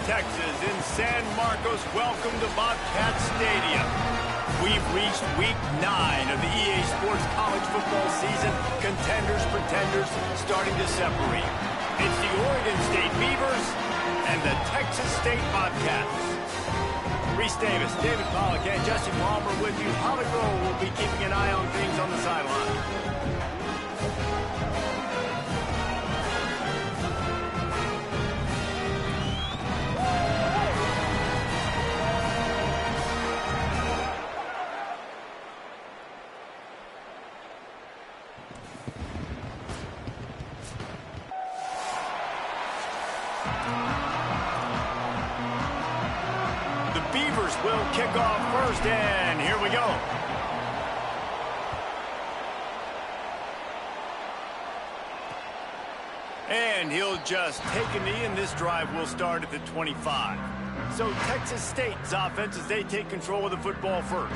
Texas in San Marcos. Welcome to Bobcat Stadium. We've reached week 9 of the EA Sports college football season. Contenders, pretenders, starting to separate. It's the Oregon State Beavers and the Texas State Bobcats. Reese Davis, David Pollack, and Jesse Palmer with you. Holly Rowe will be keeping an eye on things on the sideline. Will kick off first, and here we go. And he'll just take a knee, and this drive will start at the 25. So Texas State's offense as they take control of the football first.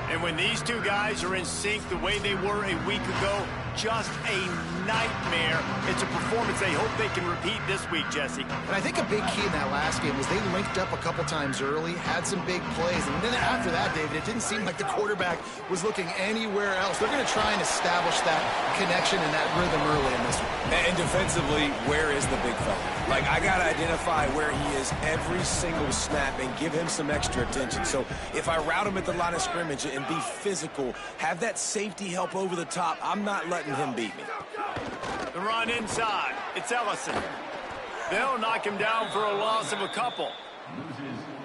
And when these two guys are in sync the way they were a week ago, just a nightmare. It's a performance they hope they can repeat this week, Jesse. And I think a big key in that last game was they linked up a couple times early, had some big plays, and then after that, David, it didn't seem like the quarterback was looking anywhere else. They're going to try and establish that connection and that rhythm early in this one. And defensively, where is the big fella? Like, I got to identify where he is every single snap and give him some extra attention. So if I route him at the line of scrimmage and be physical, have that safety help over the top, I'm not letting him beat me. The run inside. It's Ellison. They'll knock him down for a loss of a couple.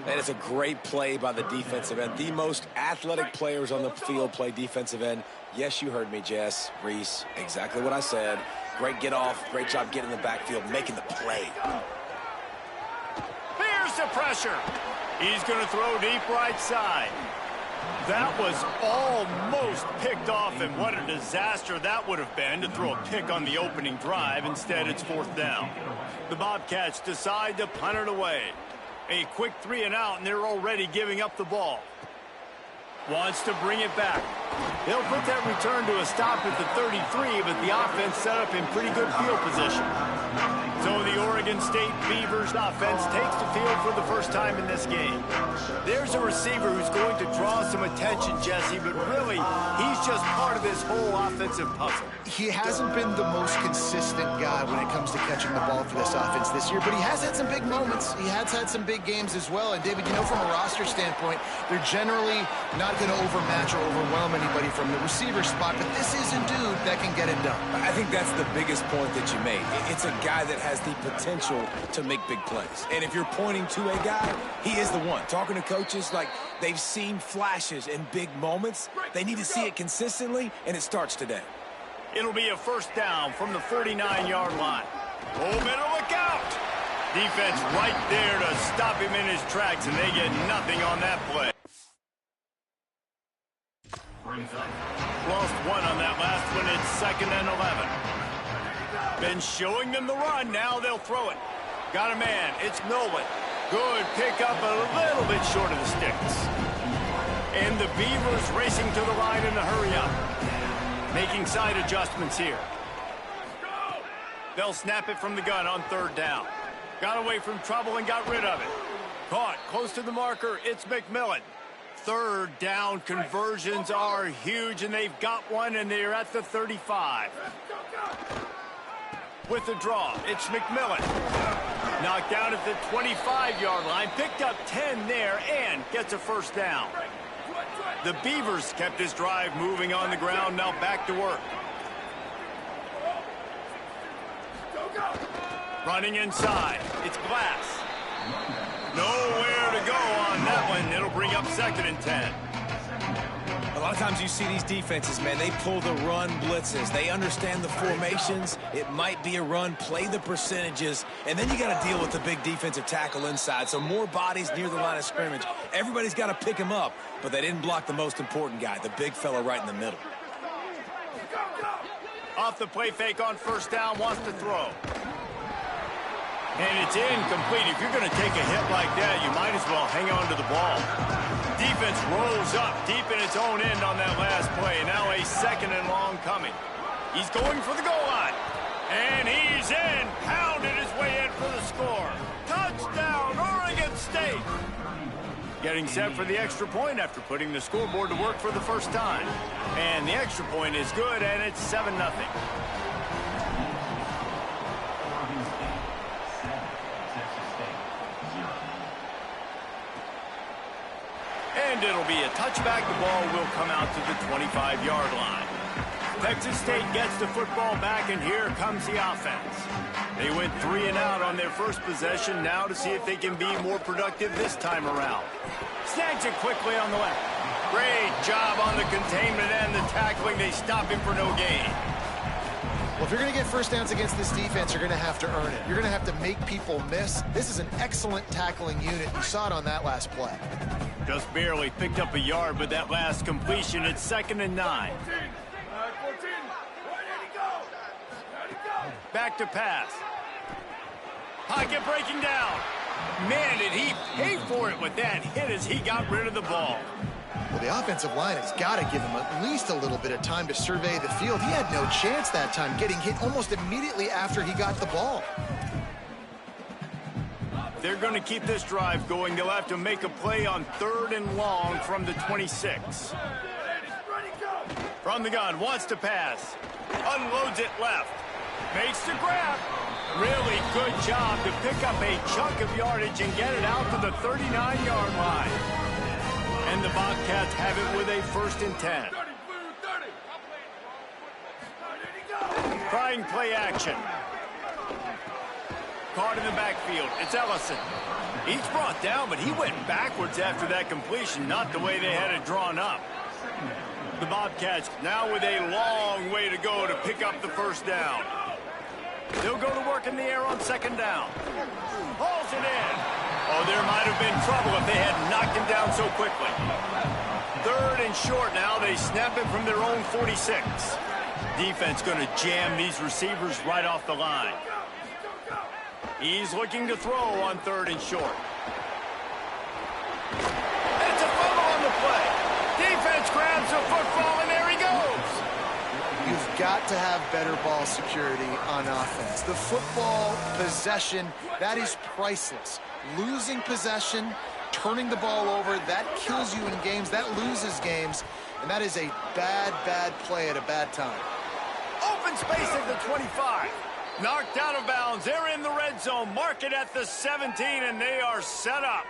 And it's a great play by the defensive end. The most athletic players on the field play defensive end. Yes, you heard me, Jess, Reese. Exactly what I said. Great get off. Great job getting in the backfield, making the play. Here's the pressure. He's going to throw deep right side. That was almost picked off, and what a disaster that would have been to throw a pick on the opening drive. Instead, it's 4th down. The Bobcats decide to punt it away. A quick 3 and out, and they're already giving up the ball. Wants to bring it back. They'll put that return to a stop at the 33, but the offense set up in pretty good field position. So the Oregon State Beavers offense takes the field for the first time in this game. There's a receiver who's going to draw some attention, Jesse, but really, he's just part of this whole offensive puzzle. He hasn't been the most consistent guy when it comes to catching the ball for this offense this year, but he has had some big moments. He has had some big games as well. And, David, you know, from a roster standpoint, they're generally not going to overmatch or overwhelm anybody from the receiver spot, but this is a dude that can get it done. I think that's the biggest point that you made. It's a guy that has the potential to make big plays. And if you're pointing to a guy, he is the one. Talking to coaches, like, they've seen flashes and big moments. They need to see it consistently, and it starts today. It'll be a first down from the 49-yard line. Oh, better look out! Defense right there to stop him in his tracks, and they get nothing on that play. Lost 1 on that last one. It's 2nd and 11. Been showing them the run. Now they'll throw it. Got a man. It's Nolan. Good pick up, a little bit short of the sticks. And the Beavers racing to the line in a hurry up. Making side adjustments here. They'll snap it from the gun on 3rd down. Got away from trouble and got rid of it. Caught close to the marker. It's McMillan. 3rd down conversions are huge, and they've got one, and they're at the 35. With the draw, it's McMillan. Knocked down at the 25-yard line. Picked up 10 there and gets a first down. The Beavers kept this drive moving on the ground. Now back to work. Running inside. It's Glass. Nowhere to go on that one. It'll bring up 2nd and 10. A lot of times you see these defenses, man, they pull the run blitzes. They understand the formations. It might be a run, play the percentages, and then you got to deal with the big defensive tackle inside. So more bodies near the line of scrimmage. Everybody's got to pick him up, but they didn't block the most important guy, the big fella right in the middle. Off the play fake on 1st down, wants to throw. And it's incomplete. If you're going to take a hit like that, you might as well hang on to the ball. Defense rolls up deep in its own end on that last play. Now a 2nd and long coming. He's going for the goal line. And he's in. Pounded his way in for the score. Touchdown, State. Getting set for the extra point after putting the scoreboard to work for the first time. And the extra point is good, and it's 7-0. And it'll be a touchback. The ball will come out to the 25-yard line. Texas State gets the football back, and here comes the offense. They went 3 and out on their first possession, now to see if they can be more productive this time around. Snags it quickly on the left. Great job on the containment and the tackling. They stop him for no gain. Well, if you're going to get first downs against this defense, you're going to have to earn it. You're going to have to make people miss. This is an excellent tackling unit. You saw it on that last play. Just barely picked up a yard with that last completion. It's 2nd and 9. Back to pass. Pocket breaking down. Man, did he pay for it with that hit as he got rid of the ball. Well, the offensive line has got to give him at least a little bit of time to survey the field. He had no chance that time, getting hit almost immediately after he got the ball. They're going to keep this drive going. They'll have to make a play on 3rd and long from the 26. From the gun, wants to pass. Unloads it left. Makes the grab. Really good job to pick up a chunk of yardage and get it out to the 39-yard line. And the Bobcats have it with a 1st and 10. Trying play action. Caught in the backfield. It's Ellison. He's brought down, but he went backwards after that completion, not the way they had it drawn up. The Bobcats now with a long way to go to pick up the first down. They'll go to work in the air on 2nd down. Hauls it in. Oh, there might have been trouble if they had knocked him down so quickly. 3rd and short now. They snap it from their own 46. Defense going to jam these receivers right off the line. He's looking to throw on 3rd and short. It's a fumble on the play. Defense grabs the football, and there he goes. You've got to have better ball security on offense. The football possession, that is priceless. Losing possession, turning the ball over, that kills you in games, that loses games, and that is a bad, bad play at a bad time. Open space at the 25. Knocked out of bounds. They're in the red zone. Mark it at the 17, and they are set up.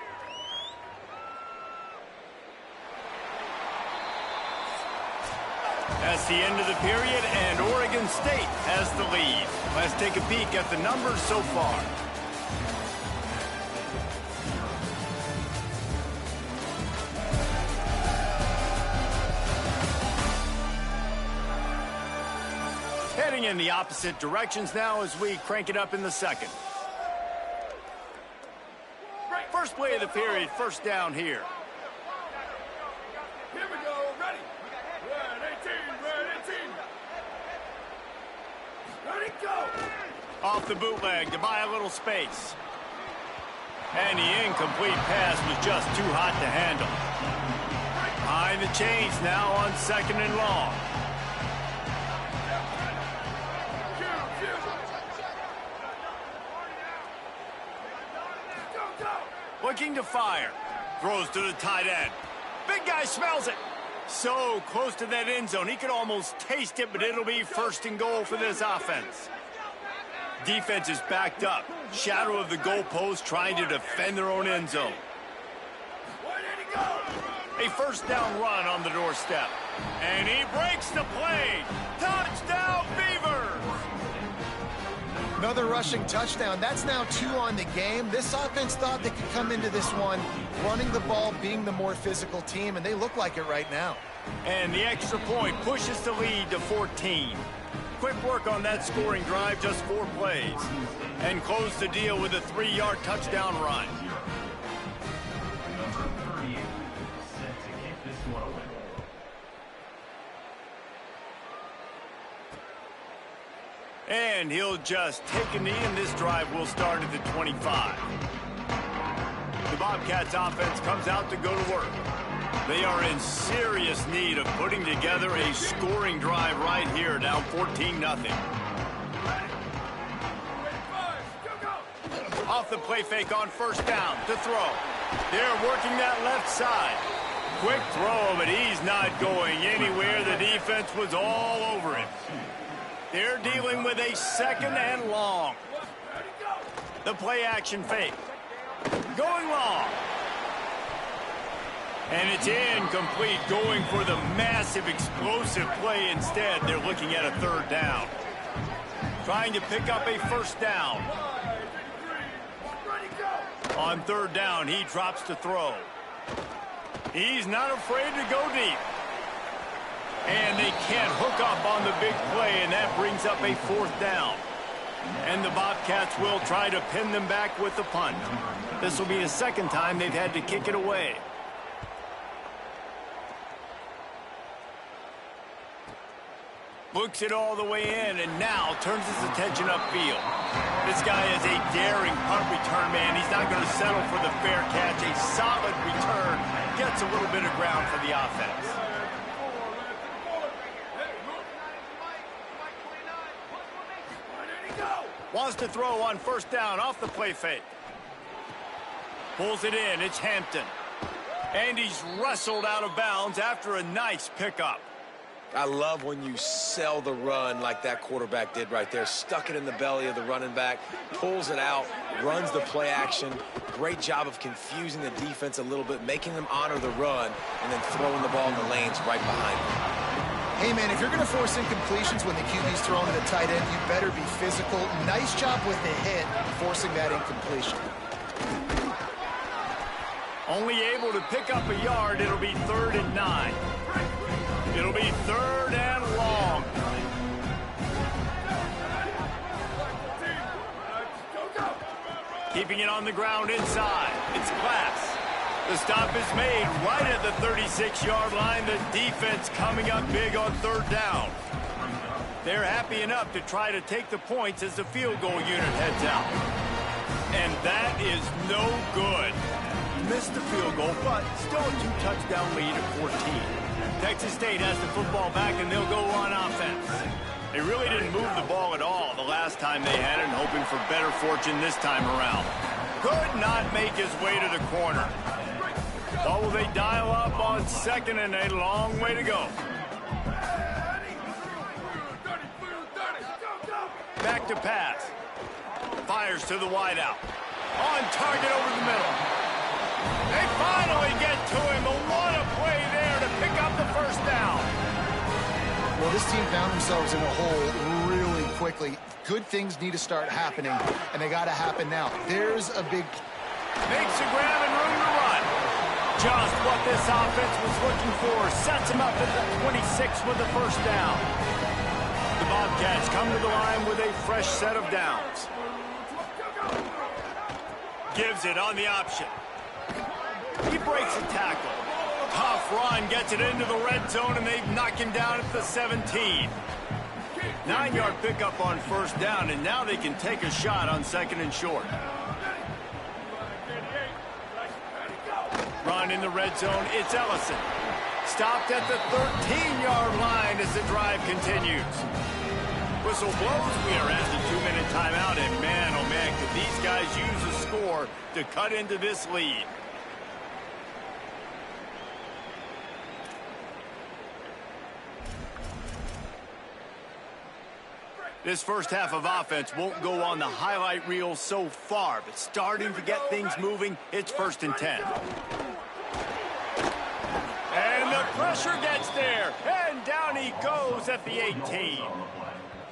That's the end of the period, and Oregon State has the lead. Let's take a peek at the numbers so far. Heading in the opposite directions now as we crank it up in the second. First play of the period, first down here. Here we go, ready. Red 18, red 18. Ready, go. Off the bootleg to buy a little space. And the incomplete pass was just too hot to handle. Behind the chains now on 2nd and long. Looking to fire. Throws to the tight end. Big guy smells it. So close to that end zone. He could almost taste it, but it'll be 1st and goal for this offense. Defense is backed up. Shadow of the goalpost trying to defend their own end zone. A 1st down run on the doorstep. And he breaks the play. Touchdown, Beavers! Another rushing touchdown. That's now 2 on the game. This offense thought they could come into this one running the ball, being the more physical team, and they look like it right now. And the extra point pushes the lead to 14. Quick work on that scoring drive, just 4 plays. And close the deal with a 3-yard touchdown run. And he'll just take a knee, and this drive will start at the 25. The Bobcats offense comes out to go to work. They are in serious need of putting together a scoring drive right here, down 14-0. Off the play fake on 1st down to throw. They're working that left side. Quick throw, but he's not going anywhere. The defense was all over him. They're dealing with a second and long. The play action fake. Going long. And it's incomplete, going for the massive explosive play instead. They're looking at a third down. Trying to pick up a first down. On third down, he drops to throw. He's not afraid to go deep. And they can't hook up on the big play, and that brings up a fourth down. And the Bobcats will try to pin them back with the punt. This will be the second time they've had to kick it away. Books it all the way in, and now turns his attention upfield. This guy is a daring punt return man. He's not going to settle for the fair catch. A solid return. Gets a little bit of ground for the offense. Wants to throw on first down off the play fake. Pulls it in. It's Hampton. And he's wrestled out of bounds after a nice pickup. I love when you sell the run like that quarterback did right there. Stuck it in the belly of the running back, pulls it out, runs the play action. Great job of confusing the defense a little bit, making them honor the run, and then throwing the ball in the lanes right behind them. Hey, man, if you're going to force incompletions when the QB's throwing to the tight end, you better be physical. Nice job with the hit, forcing that incompletion. Only able to pick up a yard. It'll be 3rd and 9. It'll be 3rd and long. Keeping it on the ground inside. It's Glass. The stop is made right at the 36-yard line. The defense coming up big on 3rd down. They're happy enough to try to take the points as the field goal unit heads out. And that is no good. Missed the field goal, but still a 2-touchdown lead at 14. Texas State has the football back, and they'll go on offense. They really didn't move the ball at all the last time they had it, and hoping for better fortune this time around. Could not make his way to the corner. But will they dial up on 2nd and a long way to go? Back to pass. Fires to the wideout. On target over the middle. They finally get to him, but what a play there to pick up the first down. Well, this team found themselves in a hole really quickly. Good things need to start happening, and they got to happen now. There's a big... Makes a grab and room to run. Just what this offense was looking for. Sets him up at the 26 with the first down. The Bobcats come to the line with a fresh set of downs. Gives it on the option. He breaks a tackle. Tough run, gets it into the red zone, and they knock him down at the 17. 9-yard pickup on first down, and now they can take a shot on 2nd and short. Run in the red zone, it's Ellison. Stopped at the 13-yard line as the drive continues. Whistle blows, we are at the 2-minute timeout, and man, oh man, could these guys use a score to cut into this lead. This first half of offense won't go on the highlight reel so far, but starting to get things moving, it's 1st and 10. And the pressure gets there, and down he goes at the 18.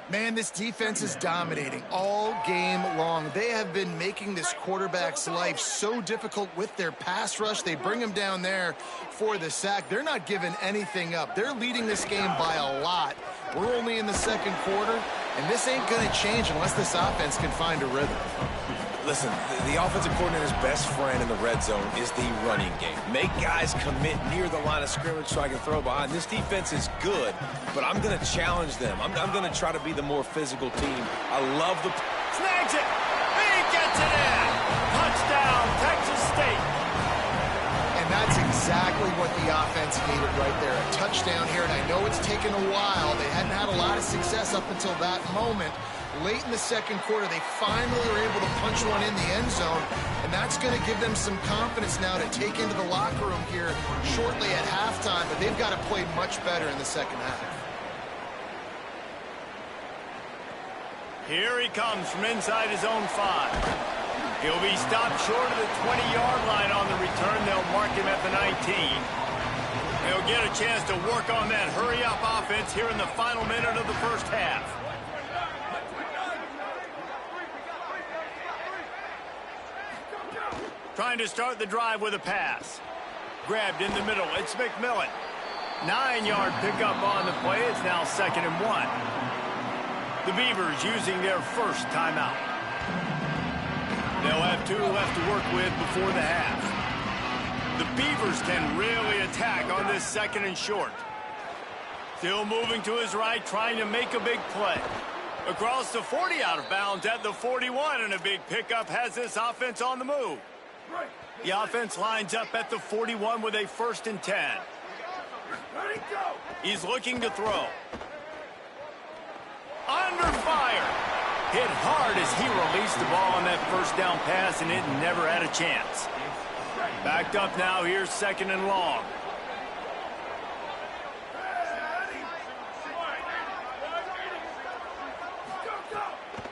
Man, this defense is dominating all game long. They have been making this quarterback's life so difficult with their pass rush. They bring him down there for the sack. They're not giving anything up. They're leading this game by a lot. We're only in the 2nd quarter, and this ain't going to change unless this offense can find a rhythm. Listen, the offensive coordinator's best friend in the red zone is the running game. Make guys commit near the line of scrimmage so I can throw behind. This defense is good, but I'm going to challenge them. I'm going to try to be the more physical team. I love the... Snags it! He gets it in! Touchdown, Texas State! And that's exactly what the offense needed right there. A touchdown here, and I know it's taken a while. They hadn't had a lot of success up until that moment. late in the second quarter, they finally were able to punch one in the end zone, and that's going to give them some confidence now to take into the locker room here shortly at halftime, but they've got to play much better in the second half. Here he comes from inside his own 5. He'll be stopped short of the 20-yard line on the return. They'll mark him at the 19. He'll get a chance to work on that hurry-up offense here in the final minute of the first half. Trying to start the drive with a pass. Grabbed in the middle. It's McMillan. 9-yard pickup on the play. It's now 2nd and 1. The Beavers using their first timeout. They'll have 2 left to work with before the half. The Beavers can really attack on this 2nd and short. Still moving to his right, trying to make a big play. Across the 40, out of bounds at the 41, and a big pickup has this offense on the move. The offense lines up at the 41 with a 1st and 10. He's looking to throw. Under fire. Hit hard as he released the ball on that first down pass, and it never had a chance. Backed up now, here's 2nd and long.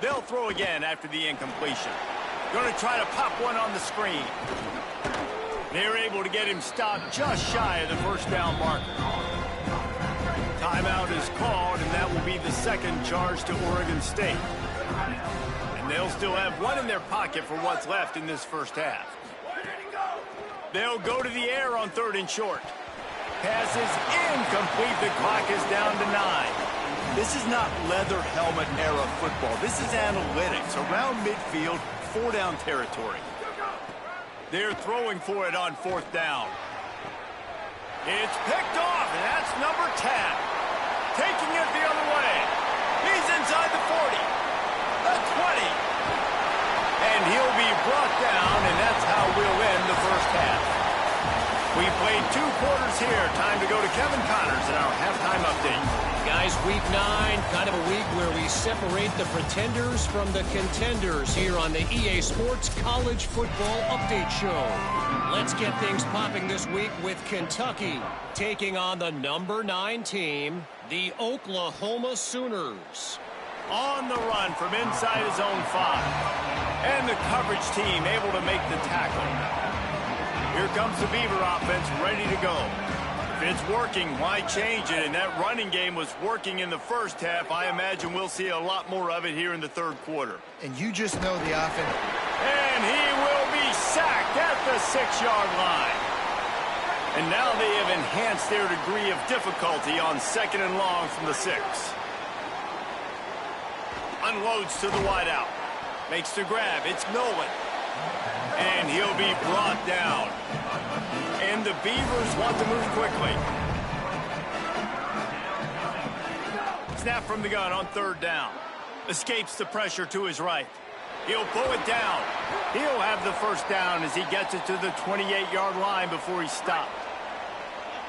They'll throw again after the incompletion. Going to try to pop one on the screen. They're able to get him stopped just shy of the first down marker. Timeout is called, and that will be the 2nd charge to Oregon State. And they'll still have 1 in their pocket for what's left in this first half. They'll go to the air on 3rd and short. Pass is incomplete. The clock is down to 9. This is not leather helmet era football. This is analytics. Around midfield, 4-down territory. They're throwing for it on 4th down. It's picked off, and that's number 10. Taking it the other way. He's inside the 40. The 20. And he'll be brought down, and that's how we'll end the first half. We played 2 quarters here. Time to go to Kevin Connors in our halftime update. Guys, week 9, kind of a week where we separate the pretenders from the contenders here on the EA Sports College Football Update Show. Let's get things popping this week with Kentucky taking on the number 9 team, the Oklahoma Sooners. On the run from inside his own 5. And the coverage team able to make the tackle. Here comes the Beaver offense ready to go. If it's working, why change it? And that running game was working in the first half. I imagine we'll see a lot more of it here in the 3rd quarter. And you just know the offense. And he will be sacked at the 6-yard line. And now they have enhanced their degree of difficulty on 2nd and long from the 6. Unloads to the wideout. Makes the grab. It's Nolan. And he'll be brought down. And the Beavers want to move quickly. Snap from the gun on 3rd down. Escapes the pressure to his right. He'll pull it down. He'll have the first down as he gets it to the 28-yard line before he's stopped.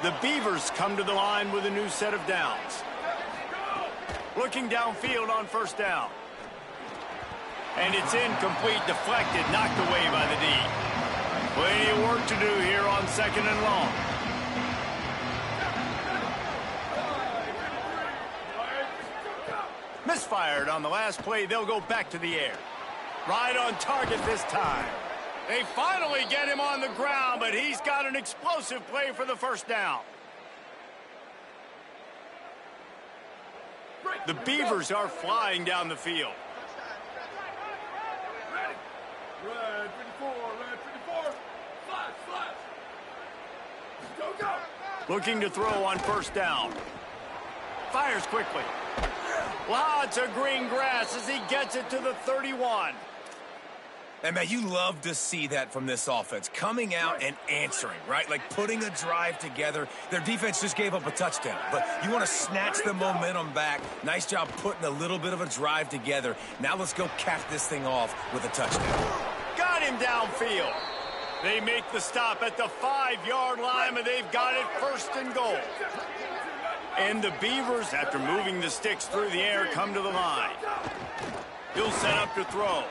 The Beavers come to the line with a new set of downs. Looking downfield on 1st down. And it's incomplete, deflected, knocked away by the D. Plenty of work to do here on 2nd and long. Misfired on the last play. They'll go back to the air. Right on target this time. They finally get him on the ground, but he's got an explosive play for the first down. The Beavers are flying down the field. Red 54, red 54. Flash. Go. Looking to throw on 1st down. Fires quickly. Lots of green grass as he gets it to the 31. And, man, you love to see that from this offense. Coming out and answering, right? Like putting a drive together. Their defense just gave up a touchdown. But you want to snatch the momentum back. Nice job putting a little bit of a drive together. Now let's go cap this thing off with a touchdown. Got him downfield. They make the stop at the 5-yard line, and they've got it 1st and goal. And the Beavers, after moving the sticks through the air, come to the line. He'll set up to throw.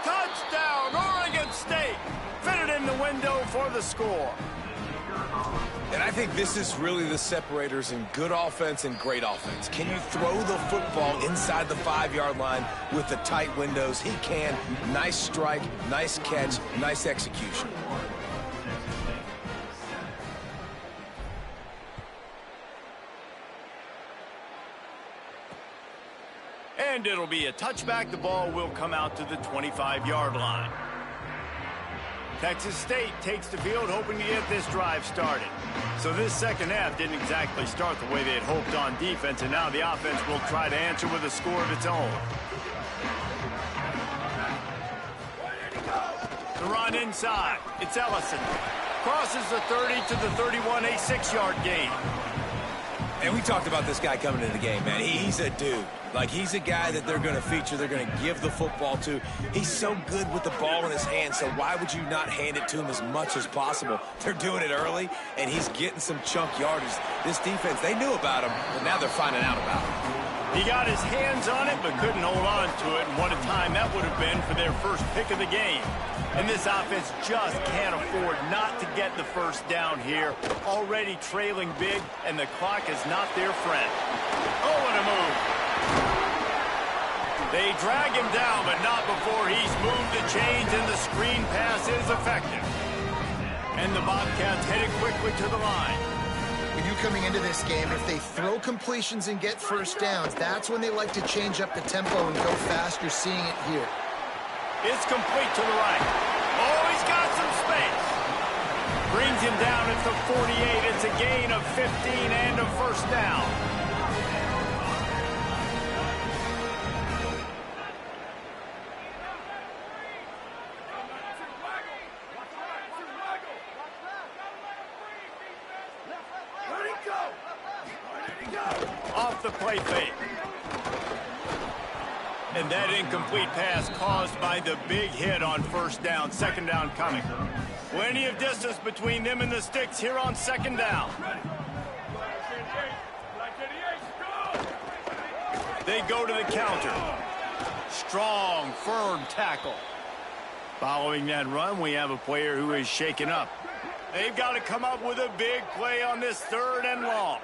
Touchdown, Oregon State! Fitted in the window for the score. And I think this is really the separators in good offense and great offense. Can you throw the football inside the 5-yard line with the tight windows? He can. Nice strike, nice catch, nice execution. And it'll be a touchback. The ball will come out to the 25-yard line. Texas State takes the field hoping to get this drive started. So this second half didn't exactly start the way they had hoped on defense, and now the offense will try to answer with a score of its own. The run inside. It's Ellison. Crosses the 30 to the 31, a 6-yard gain. And we talked about this guy coming into the game, man. He's a dude. Like, he's a guy that they're going to feature, they're going to give the football to. He's so good with the ball in his hands, so why would you not hand it to him as much as possible? They're doing it early, and he's getting some chunk yardage. This defense, they knew about him, but now they're finding out about him. He got his hands on it, but couldn't hold on to it, and what a time that would have been for their first pick of the game. And this offense just can't afford not to get the first down here. Already trailing big, and the clock is not their friend. Oh, what a move. They drag him down, but not before he's moved the chains, and the screen pass is effective. And the Bobcats headed quickly to the line. We knew coming into this game, if they throw completions and get first downs, that's when they like to change up the tempo and go fast. You're seeing it here. It's complete to the right. Oh, he's got some space. Brings him down at the 48. It's a gain of 15 and a first down. Off the play fake. And that incomplete pass caused by the big hit on first down. Second down coming. Plenty of distance between them and the sticks here on second down. They go to the counter. Strong, firm tackle. Following that run, we have a player who is shaken up. They've got to come up with a big play on this third and long.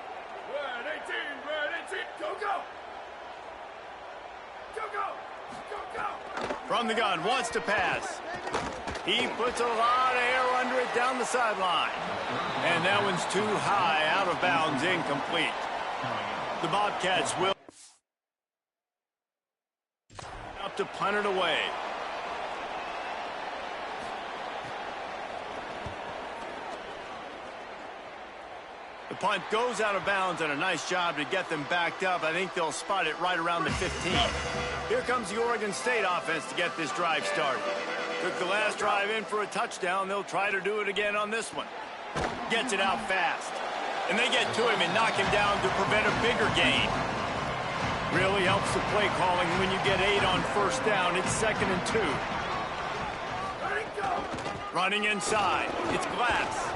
From the gun, wants to pass. He puts a lot of air under it down the sideline. And that one's too high, out of bounds, incomplete. The Bobcats will up to punt it away. The punt goes out of bounds, and a nice job to get them backed up. I think they'll spot it right around the 15. Here comes the Oregon State offense to get this drive started. Took the last drive in for a touchdown. They'll try to do it again on this one. Gets it out fast. And they get to him and knock him down to prevent a bigger gain. Really helps the play calling when you get 8 on first down. It's 2nd and 2. Running inside. It's Glass.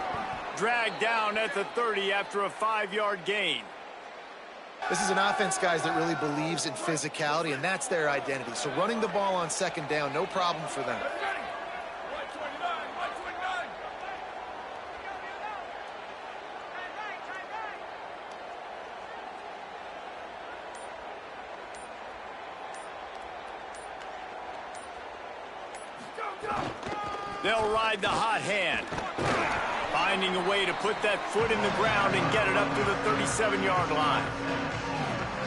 Dragged down at the 30 after a 5-yard gain. This is an offense, guys, that really believes in physicality, and that's their identity. So running the ball on second down, no problem for them. They'll ride the hot hand. Finding a way to put that foot in the ground and get it up to the 37-yard line.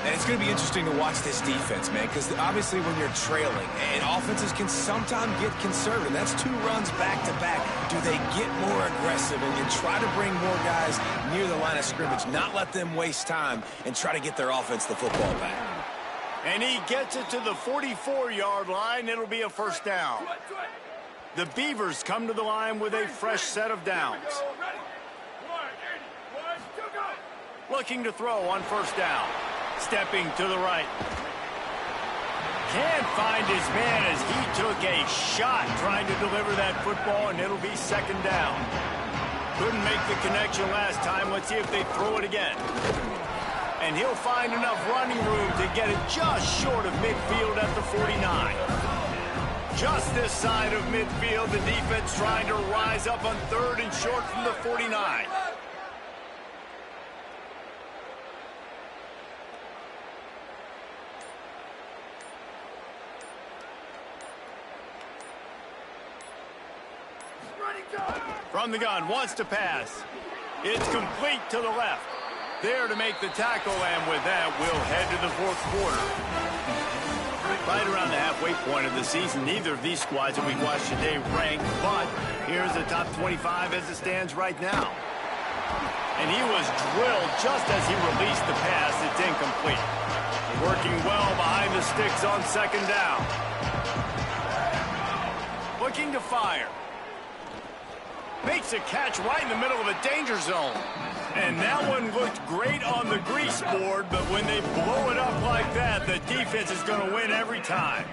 And it's going to be interesting to watch this defense, man, because obviously when you're trailing, and offenses can sometimes get conservative. That's 2 runs back-to-back. Do they get more aggressive and you try to bring more guys near the line of scrimmage, not let them waste time, and try to get their offense the football back? And he gets it to the 44-yard line. It'll be a first down. The Beavers come to the line with a fresh set of downs. Looking to throw on first down. Stepping to the right. Can't find his man as he took a shot trying to deliver that football, and it'll be second down. Couldn't make the connection last time. Let's see if they throw it again. And he'll find enough running room to get it just short of midfield at the 49. Just this side of midfield, the defense trying to rise up on 3rd and short from the 49. From the gun, wants to pass. It's complete to the left. There to make the tackle, and with that, we'll head to the 4th quarter. Right around the halfway point of the season, neither of these squads that we've watched today ranked, but here's the top 25 as it stands right now. And he was drilled just as he released the pass. It's incomplete. Working well behind the sticks on 2nd down. Looking to fire. Makes a catch right in the middle of a danger zone. And that one looked great on the grease board, but when they blow it up like that, the defense is going to win every time.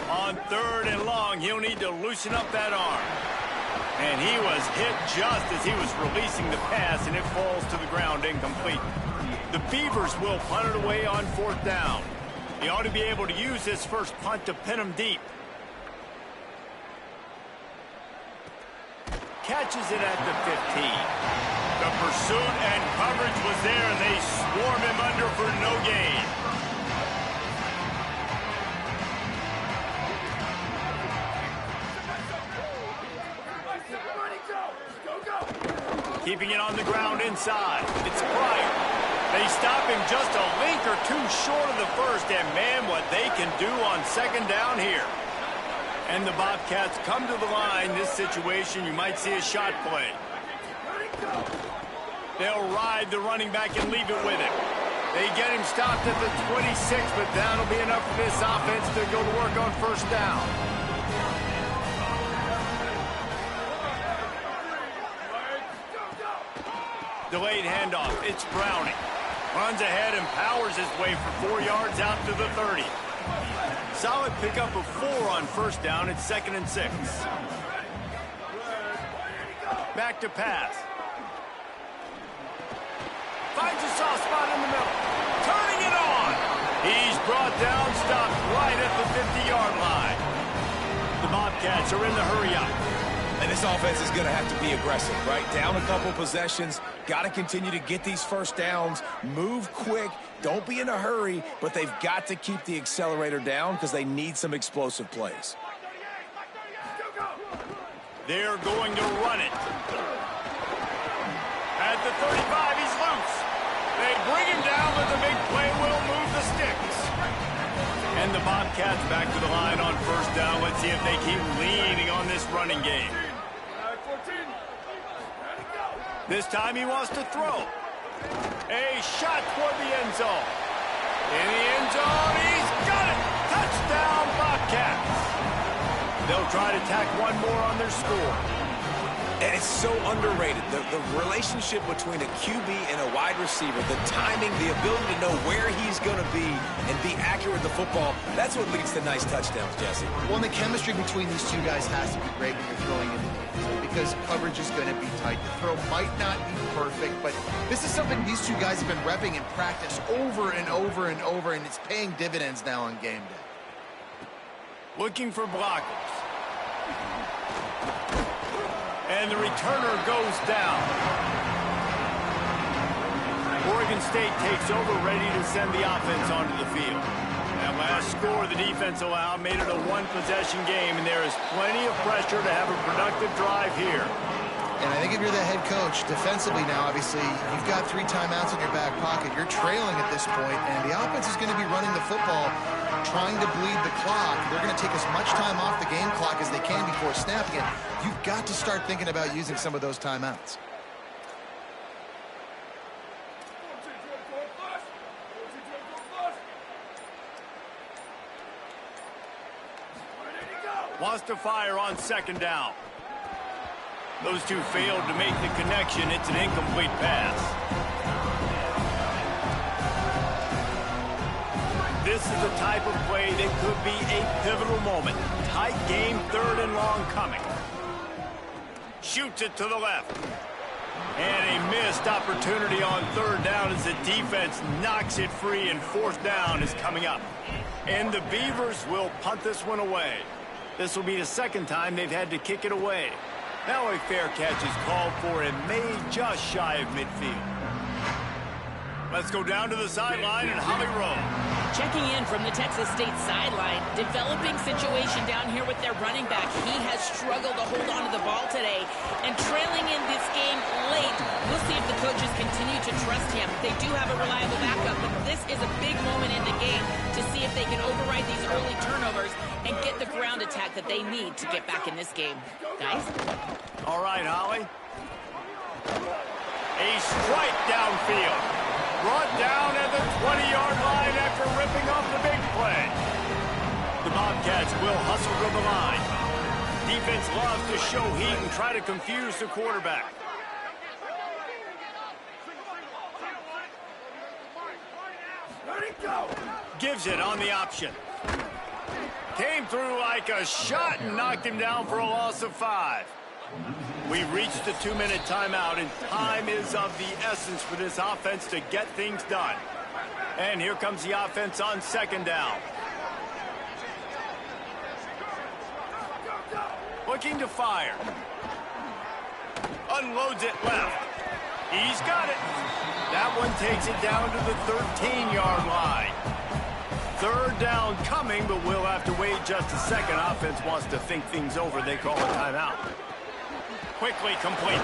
On 3rd and long, he'll need to loosen up that arm. And he was hit just as he was releasing the pass, and it falls to the ground incomplete. The Beavers will punt it away on 4th down. He ought to be able to use this first punt to pin him deep. Catches it at the 15. The pursuit and coverage was there, and they swarm him under for no gain. Keeping it on the ground inside. It's Pryor. They stop him just a link or two short of the first, and man, what they can do on 2nd down here. And the Bobcats come to the line. This situation, you might see a shot play. They'll ride the running back and leave it with him. They get him stopped at the 26, but that'll be enough for this offense to go to work on 1st down. Delayed handoff. It's Browning. Runs ahead and powers his way for 4 yards out to the 30. Solid pickup of 4 on 1st down. It's 2nd and 6. Back to pass. Finds a soft spot in the middle. Turning it on. He's brought down, stopped right at the 50-yard line. The Bobcats are in the hurry-up. And this offense is going to have to be aggressive, right? Down a couple possessions. Got to continue to get these 1st downs. Move quick. Don't be in a hurry, but they've got to keep the accelerator down because they need some explosive plays. They're going to run it. At the 35, he's loose. They bring him down, but the big play will move the sticks. And the Bobcats back to the line on 1st down. Let's see if they keep leaning on this running game. This time he wants to throw. A shot toward the end zone. In the end zone, he's got it! Touchdown, Bobcats! They'll try to tack one more on their score. And it's so underrated. The relationship between a QB and a wide receiver, the timing, the ability to know where he's going to be and be accurate with the football, that's what leads to nice touchdowns, Jesse. Well, and the chemistry between these two guys has to be great when you're throwing in the end zone because coverage is going to be tight. The throw might not be perfect, but this is something these two guys have been repping in practice over and over and over, and it's paying dividends now on game day. Looking for blockers. And the returner goes down. Oregon State takes over, ready to send the offense onto the field. That last score the defense allowed made it a one-possession game, and there is plenty of pressure to have a productive drive here. And I think if you're the head coach, defensively now, obviously, you've got 3 timeouts in your back pocket. You're trailing at this point, and the offense is going to be running the football, trying to bleed the clock. They're going to take as much time off the game clock as they can before snapping it. You've got to start thinking about using some of those timeouts. Wants to fire on 2nd down. Those two failed to make the connection. It's an incomplete pass. This is the type of play that could be a pivotal moment. Tight game, 3rd and long coming. Shoots it to the left. And a missed opportunity on third down as the defense knocks it free, and fourth down is coming up. And the Beavers will punt this one away. This will be the second time they've had to kick it away. Now a fair catch is called for and made just shy of midfield. Let's go down to the sideline and Holly Rowe. Checking in from the Texas State sideline. Developing situation down here with their running back. He has struggled to hold on to the ball today. And trailing in this game late, we'll see if the coaches continue to trust him. They do have a reliable backup, but this is a big moment in the game to see if they can override these early turnovers and get the ground attack that they need to get back in this game. Guys? All right, Holly. A strike downfield. Brought down at the 20-yard line after ripping off the big play. The Bobcats will hustle to the line. Defense loves to show heat and try to confuse the quarterback. Gives it on the option. Came through like a shot and knocked him down for a loss of 5. We reached the 2-minute timeout, and time is of the essence for this offense to get things done. And here comes the offense on second down. Looking to fire. Unloads it left. He's got it. That one takes it down to the 13-yard line. Third down coming, but we'll have to wait just a second. Offense wants to think things over. They call a timeout. Quickly complete.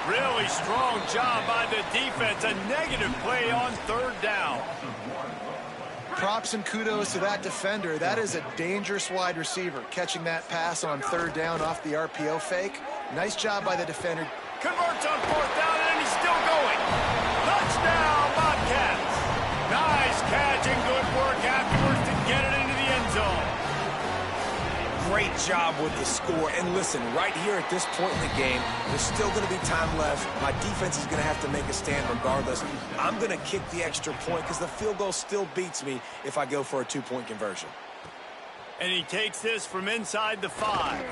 Really strong job by the defense. A negative play on third down. Props and kudos to that defender. That is a dangerous wide receiver, catching that pass on third down off the RPO fake. Nice job by the defender. Converts on fourth down, and he's still going. Touchdown, Bobcats. Nice catch and good work afterwards to get it into the end zone. Great job with the score. And listen, right here at this point in the game, there's still going to be time left. My defense is going to have to make a stand regardless. I'm going to kick the extra point because the field goal still beats me if I go for a 2-point conversion. And he takes this from inside the 5.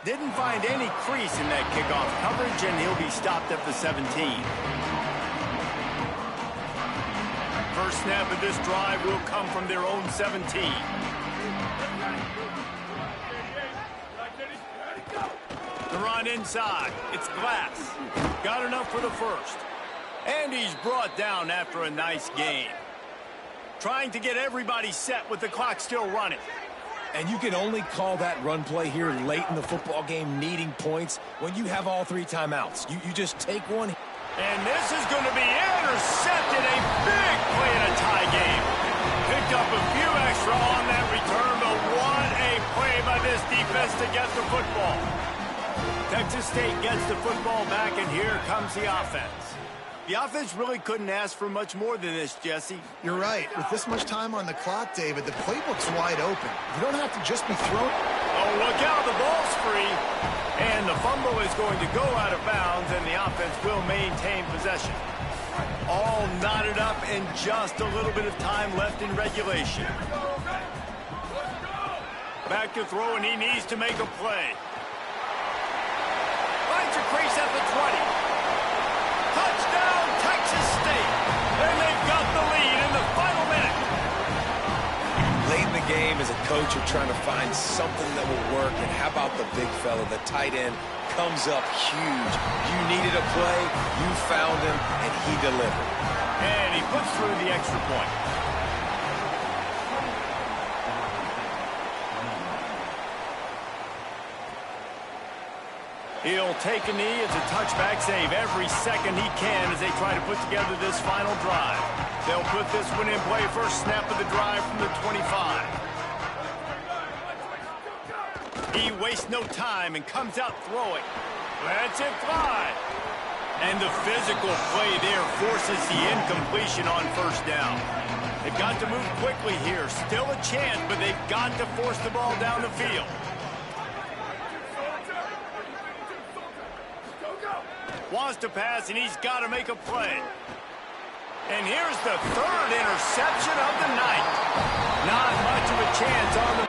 Didn't find any crease in that kickoff coverage, and he'll be stopped at the 17. First snap of this drive will come from their own 17. The run inside. It's Glass. Got enough for the first. And he's brought down after a nice gain. Trying to get everybody set with the clock still running. And you can only call that run play here late in the football game, needing points, when you have all 3 timeouts. You just take one. And this is going to be intercepted. A big play in a tie game. Picked up a few extra on that return, but what a play by this defense to get the football. Texas State gets the football back, and here comes the offense. The offense really couldn't ask for much more than this, Jesse. You're right. With this much time on the clock, David, the playbook's wide open. You don't have to just be throwing. Oh, look out. The ball's free. And the fumble is going to go out of bounds, and the offense will maintain possession. All knotted up and just a little bit of time left in regulation. Back to throw, and he needs to make a play. Finds a crease at the 20. Touchdown, Texas State. And they've got the lead in the final minute. Late in the game, as a coach, you're trying to find something that will work. And how about the big fella, the tight end, comes up huge. You needed a play, you found him, and he delivered. And he puts through the extra point. He'll take a knee. It's a touchback save every second he can as they try to put together this final drive. They'll put this one in play. First snap of the drive from the 25. He wastes no time and comes out throwing. Lets it fly. And the physical play there forces the incompletion on first down. They've got to move quickly here. Still a chance, but they've got to force the ball down the field. Wants to pass, and he's got to make a play. And here's the third interception of the night. Not much of a chance on the